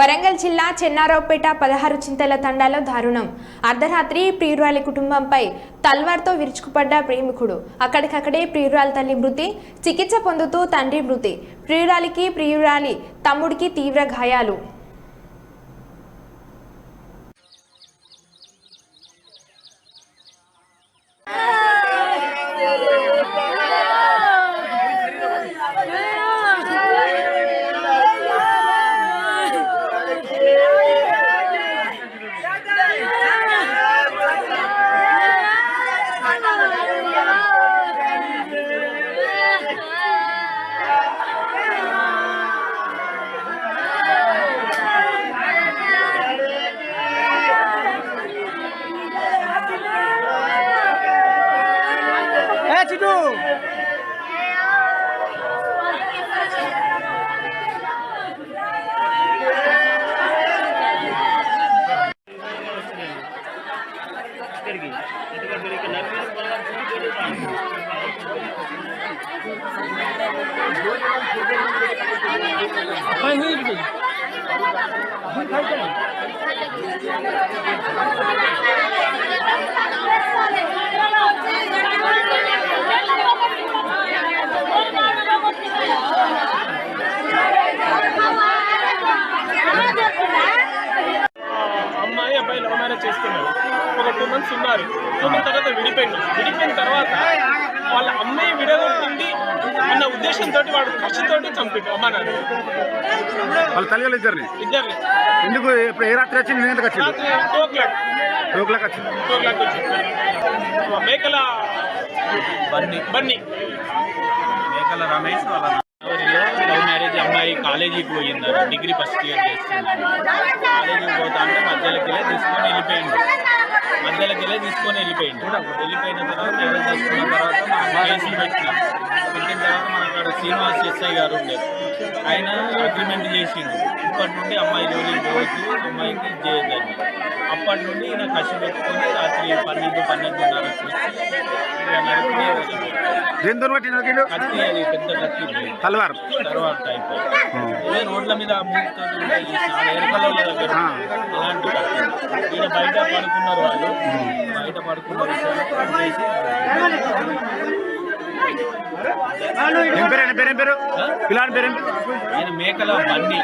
వరంగల్ జిల్లా చెన్నారావుపేట 16 చింతల తండాలో దారుణం. అర్ధరాత్రి ప్రియురాలి కుటుంబంపై తల్వార్తో విరుచుకుపడ్డ ప్రేమికుడు. అక్కడికక్కడే ప్రియురాలి తల్లి మృతి, చికిత్స పొందుతూ తండ్రి మృతి. ప్రియురాలి తమ్ముడికి తీవ్ర గాయాలు. చిటు అమ్మాయి అబ్బాయి లవ్ మ్యారేజ్ చేసుకున్నారు. ఒక 2 months ఉన్నారు. 2 months తర్వాత విడిపోయిన తర్వాత వాళ్ళ అమ్మాయి విడగొట్టింది అన్న ఉద్దేశంతో వాడు కష్టతోటి చంపిండు అమ్మ నాన్న. వాళ్ళ తల్లిదండ్రులు ఇద్దరిని ఎందుకు ఏ రాత్రి వచ్చింది? నేను ఎందుకు వచ్చింది? 2 o'clock వచ్చింది. మేకల బన్నీ మేకల రమేష్ వాళ్ళ లవ్ మ్యారేజ్. అమ్మాయి కాలేజీకి పోయింది, డిగ్రీ ఫస్ట్ ఇయర్ చేస్తుంది. కాలేజీకి పోతా అంటే మధ్యలోకి తీసుకొని వెళ్ళిపోయింది. వెళ్ళిపోయిన తర్వాత మ్యారేజ్ చేసుకున్న తర్వాత మనం కేసులు పెట్టిన తర్వాత మనకు శ్రీనివాస్ ఎస్ఐ గారు ఉండేది. ఆయన అగ్రిమెంట్ చేసిండు, ఇప్పటి నుండి అమ్మాయి జోలికి పోవచ్చు, అమ్మాయికి చేయొద్దని. అప్పటి నుండి ఈయన కసి పెట్టుకొని రాత్రి 12-12:30 కత్తి, అది పెద్ద కత్తి తల్వార్ టైప్ ఇదే రోడ్ల మీద ఎరకల దగ్గర అలాంటి కత్తి. ఈయన బయట పడుకున్నారు, వాళ్ళు బయట పడుకున్నారు. పేరు పిల్లాడి పేరు ఆయన మేకల బన్నీ.